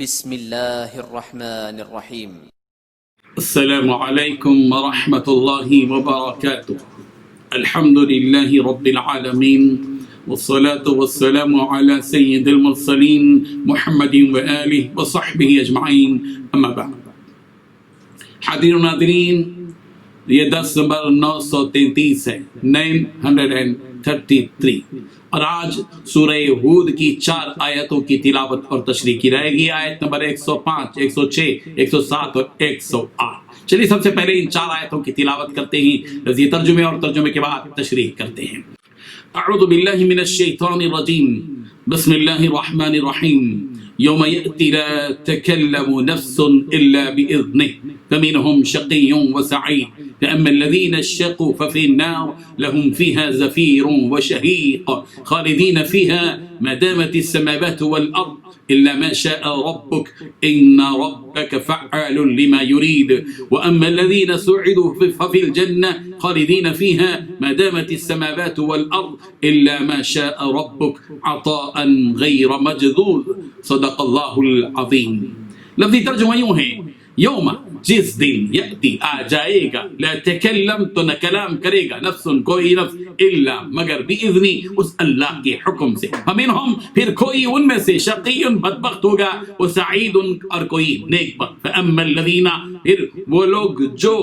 بسم الله الرحمن الرحيم. السلام عليكم ورحمة الله وبركاته. الحمد لله رب العالمين والصلاة والسلام على سيد المرسلين محمد وآله وصحبه أجمعين أما بعد. حاضرین ناظرین، یہ درس نمبر 933 ہے، 933، اور آج سورہ ہود کی 4 آیتوں کی تلاوت اور تشریح کی رہے گی۔ آیت نمبر 105، 106، 107 اور 108۔ چلیے سب سے پہلے ان 4 آیتوں کی تلاوت کرتے ہیں، لفظی ترجمے اور ترجمے کے بعد تشریح کرتے ہیں۔ اعوذ باللہ من الشیطان الرجیم، بسم اللہ الرحمن الرحیم۔ یوم یأتی لا تکلم نفس الا بإذنہ فمنهم شقی وسعید فأما الذین اشقوا ففی النار لهم فیها زفیر وشہیق خالدین فیها ما دامت السماوات والأرض إلا ما شاء ربك إن ربك فعال لما يريد وأما الذين سعدوا ففي الجنة خالدين فيها ما دامت السماوات والأرض إلا ما شاء ربك عطاء غير مجذوذ صدق اللہ العظیم۔ لفظی ترجمہ یوں ہے، یوم، جس دن، یأتی، آ جائے گا، لا تکلم، تو نہ کلام کرے گا، نفس، کوئی نفس، الا، مگر بإذنی، اس اللہ کے حکم سے، فمنہم، پھر کوئی ان میں سے، شقی، بدبخت ہوگا، وسعید، اور کوئی نیک بخت، فأما الذین، پھر وہ لوگ جو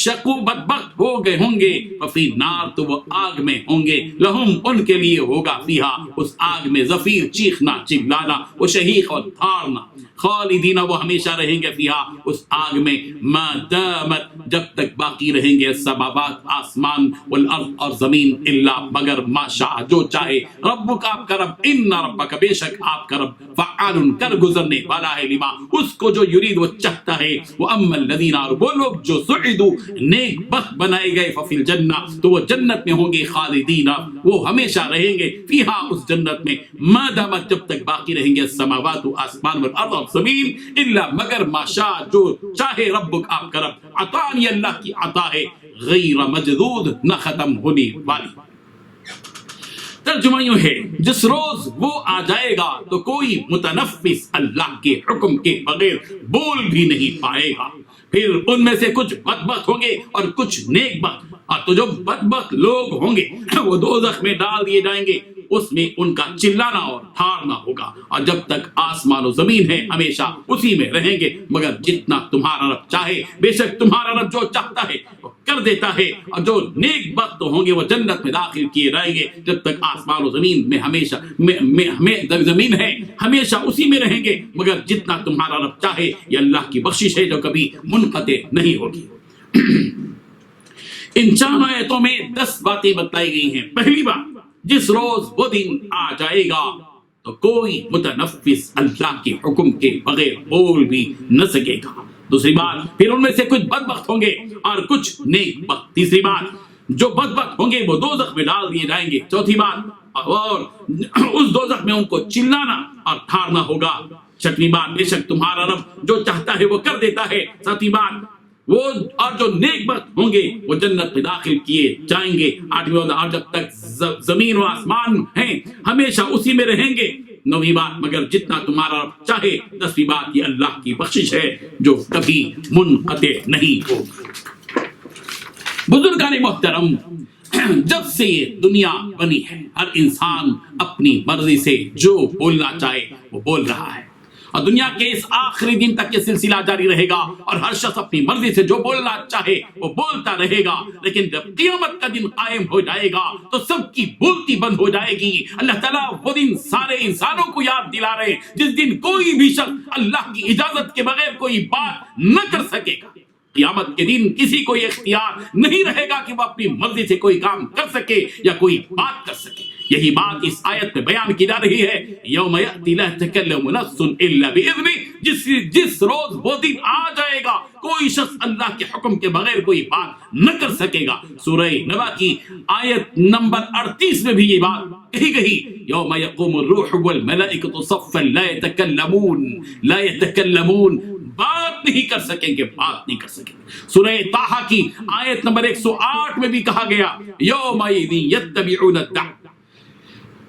شقو، بدبخت ہو گئے ہوں گے، ففی نار، تو وہ آگ میں ہوں گے، لہم، ان کے لیے ہوگا، فیہا، اس آگ میں، زفیر، چیخنا، چلانا، وشہیق، اور دھارنا، خالدین، وہ ہمیشہ رہیں گے، فیہا، اس آگ میں، ما دامت، جب تک باقی رہیں گے، السماوات، آسمان، والارض، اور زمین، الا، مگر، ما شاء، جو چاہے، ربک، آپ کا رب، ان ربک، بے شک آپ کا رب، فعال، کر گزرنے والا ہے، لما، اس کو جو یرید وہ چاہتا ہے، واما الذین، اور وہ لوگ جو سعدوا، نیک بخت بنائے گئے، ففی الجنہ، تو وہ جنت میں ہوں گے، خالدین، وہ ہمیشہ رہیں گے، فیہا، اس جنت میں، ما دامت، جب تک باقی رہیں گے، السماوات، آسمان، والارض، اور زمین، الا، مگر، ما شاء، جو چاہے، ربک، آپ کا رب، عطا، یہ اللہ کی عطا ہے، غیر مجذوذ، نہ ختم ہونے والی۔ ترجمہ یوں ہے، جس روز وہ آ جائے گا تو کوئی متنفس اللہ کے حکم کے بغیر بول بھی نہیں پائے گا۔ پھر ان میں سے کچھ بدبخت ہوں گے اور کچھ نیک بخت، تو جو بدبخت لوگ ہوں گے وہ دوزخ میں ڈال دیے جائیں گے، اس میں ان کا چلانا اور دھارنا ہوگا، اور جب تک آسمان و زمین ہے ہمیشہ اسی میں رہیں گے، مگر جتنا تمہارا رب چاہے، بے شک تمہارا رب جو چاہتا ہے وہ کر دیتا ہے، اور جو نیک بخت ہوں گے وہ جنت میں داخل کیے جائیں گے، جب تک آسمان و زمین میں ہمیشہ زمین ہے ہمیشہ اسی میں رہیں گے، مگر جتنا تمہارا رب چاہے، یہ اللہ کی بخشش ہے جو کبھی منقطع نہیں ہوگی۔ ان 4 آیتوں میں 10 باتیں بتائی گئی ہیں۔ پہلی بات، جس روز وہ دن آ جائے گا تو کوئی متنفس اللہ کے حکم کے بغیر بول بھی نہ سکے گا۔ دوسری بات، پھر ان میں سے کچھ بدبخت ہوں گے اور کچھ نیک بخت۔ تیسری بات، جو بدبخت ہوں گے وہ دوزخ میں ڈال دیے جائیں گے۔ چوتھی بات، اور اس دوزخ میں ان کو چلانا اور دھارنا ہوگا۔ چھٹویں بات، بے شک تمہارا رب جو چاہتا ہے وہ کر دیتا ہے۔ ساتویں بات، وہ اور جو نیک بخت ہوں گے وہ جنت میں داخل کیے جائیں گے۔ 8ویں بات، اور جب تک زمین و آسمان ہیں ہمیشہ اسی میں رہیں گے۔ 9ویں بات، مگر جتنا تمہارا رب چاہے۔ 10ویں بات، یہ اللہ کی بخشش ہے جو کبھی منقطع نہیں ہوگی۔ بزرگان محترم، جب سے یہ دنیا بنی ہے ہر انسان اپنی مرضی سے جو بولنا چاہے وہ بول رہا ہے، اور دنیا کے اس آخری دن تک یہ سلسلہ جاری رہے گا، اور ہر شخص اپنی مرضی سے جو بولنا چاہے وہ بولتا رہے گا۔ لیکن جب قیامت کا دن قائم ہو جائے گا تو سب کی بولتی بند ہو جائے گی۔ اللہ تعالیٰ وہ دن سارے انسانوں کو یاد دلا رہے ہیں جس دن کوئی بھی شخص اللہ کی اجازت کے بغیر کوئی بات نہ کر سکے گا۔ قیامت کے دن کسی کو یہ اختیار نہیں رہے گا کہ وہ اپنی مرضی سے کوئی کام کر سکے یا کوئی بات کر سکے۔ یہی بات اس آیت میں بیان کی جا رہی ہے، یوم یأتی لا تکلم نفس الا بإذنہ، جس روز وہ دن آ جائے گا کوئی شخص اللہ کے حکم کے بغیر کوئی بات نہ کر سکے گا۔ سورہ نبا کی آیت نمبر 38 میں بھی یہ بات کہی گئی، یوم یقوم الروح والملائکۃ صفا لا یتکلمون، بات نہیں کر سکیں گے، بات نہیں کر سکیں گے۔ سورہ طٰہٰ کی آیت نمبر 108 میں بھی کہا گیا، یومئذ یتبعون الدعوٰ،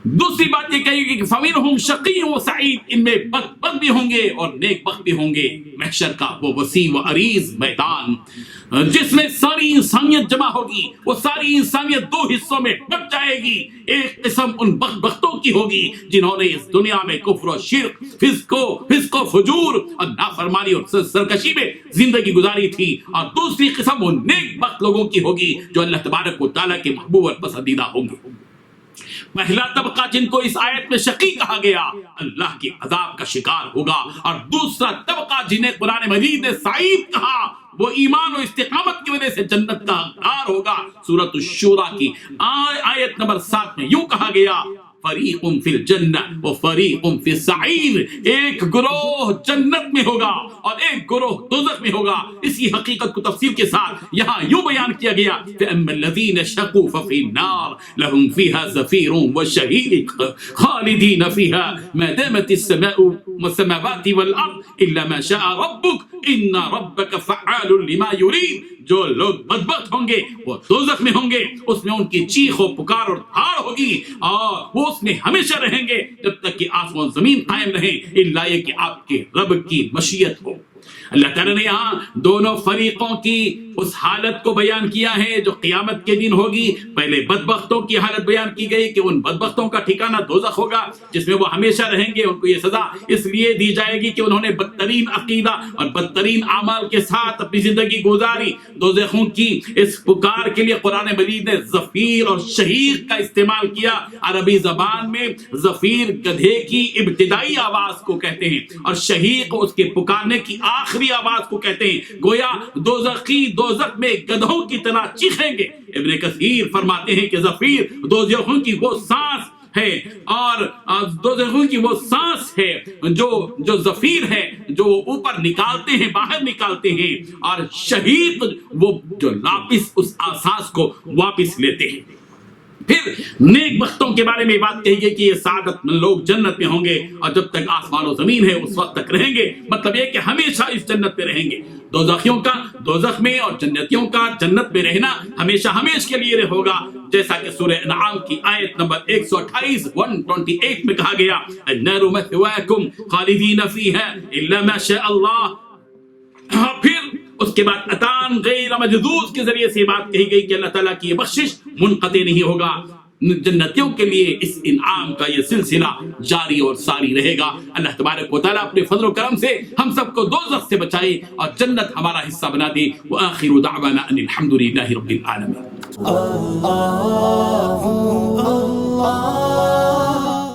دوسری بات یہ کہی گئی کہ فَمِنْهُمْ شَقِيٌّ وَسَعِيدٌ، ان میں بدبخت بھی ہوں گے اور نیک بخت بھی ہوں گے۔ محشر کا وہ وسیع و عریض میدان جس میں ساری انسانیت جمع ہوگی، وہ ساری انسانیت دو حصوں میں بٹ جائے گی۔ ایک قسم ان بدبختوں کی ہوگی جنہوں نے اس دنیا میں کفر و شرک، فسق و فجور اور نافرمانی اور سرکشی میں زندگی گزاری تھی، اور دوسری قسم ان نیک بخت لوگوں کی ہوگی جو اللہ تبارک و تعالیٰ کے محبوب اور پسندیدہ ہوں گے۔ پہلا طبقہ جن کو اس آیت میں شقی کہا گیا اللہ کے عذاب کا شکار ہوگا، اور دوسرا طبقہ جنہیں قرآن مجید نے سعید کہا وہ ایمان و استقامت کی وجہ سے جنت کا حقدار ہوگا۔ سورۃ الشورى کی آیت نمبر 7 میں یوں کہا گیا فریق فی الجنہ و فریق فی السعیر، ایک گروہ جنت میں ہوگا اور ایک گروہ دوزخ میں ہوگا۔ اسی حقیقت کو تفصیل کے ساتھ یہاں یوں بیان کیا گیا فَأَمَّا الَّذِينَ شَقُوا فَفِي النَّارِ لَهُمْ فِيهَا زَفِيرٌ وَشَهِيقٌ خَالِدِينَ فِيهَا مَا دَامَتِ السَّمَاوَاتِ وَالْأَرْضُ إِلَّا مَا شَاءَ رَبُّكَ إِنَّ رَبَّكَ فَعَّالٌ لِمَا يُرِيدُ۔ جو لوگ بدبخت ہوں گے وہ دوزخ میں ہوں گے، اس میں ان کی چیخ و پکار اور دھاڑ ہوگی، اور وہ اس میں ہمیشہ رہیں گے جب تک کہ آسمان زمین قائم رہے، الا یہ کہ آپ کے رب کی مشیت ہو۔ اللہ تعالیٰ نے یہاں دونوں فریقوں کی اس حالت کو بیان کیا ہے جو قیامت کے دن ہوگی۔ پہلے بدبختوں کی حالت بیان کی گئی کہ ان بدبختوں کا ٹھکانہ دوزخ ہوگا جس میں وہ ہمیشہ رہیں گے۔ ان کو یہ سزا اس لیے دی جائے گی کہ انہوں نے بدترین عقیدہ اور بدترین اعمال کے ساتھ اپنی زندگی گزاری۔ دوزخوں کی اس پکار کے لیے قرآن مجید نے زفیر اور شہیق کا استعمال کیا۔ عربی زبان میں زفیر گدھے کی ابتدائی آواز کو کہتے ہیں اور شہیق اس کے پکارنے کی آخری آواز کو کہتے ہیں۔ گویا دوزخی دوزخ میں گدھوں کی طرح چیخیں گے۔ ابن کثیر فرماتے ہیں کہ زفیر دوزخوں کی وہ سانس ہے، اور دوزخوں کی وہ سانس ہے جو زفیر ہے جو اوپر نکالتے ہیں، باہر نکالتے ہیں، اور شہیق وہ جو لاپس اس سانس کو واپس لیتے ہیں۔ پھر نیک بختوں کے بارے میں بات کہی گئی کہ یہ سعادت مند لوگ جنت میں ہوں گے اور جب تک آسمان و زمین ہے اس وقت تک رہیں گے، مطلب یہ کہ ہمیشہ اس جنت میں رہیں گے۔ دوزخیوں کا دوزخ میں اور جنتیوں کا جنت میں رہنا ہمیشہ ہمیش کے لیے ہوگا، جیسا کہ سورہ انعام کی آیت نمبر 128 میں کہا گیا النار مثواکم خالدین فیہا الا ما شاء اللہ۔ پھر اس کے بعد عطان غیر مجذوذ کے ذریعے سے بات کہی گئی کہ اللہ تعالیٰ کی یہ بخشش منقطع نہیں ہوگا۔ جنتیوں کے لیے اس انعام کا یہ سلسلہ جاری اور ساری رہے گا۔ اللہ تبارک و تعالیٰ اپنے فضل و کرم سے ہم سب کو دوزخ سے بچائے اور جنت ہمارا حصہ بنا دے۔ وآخر دعوانا ان الحمد للہ رب العالمین۔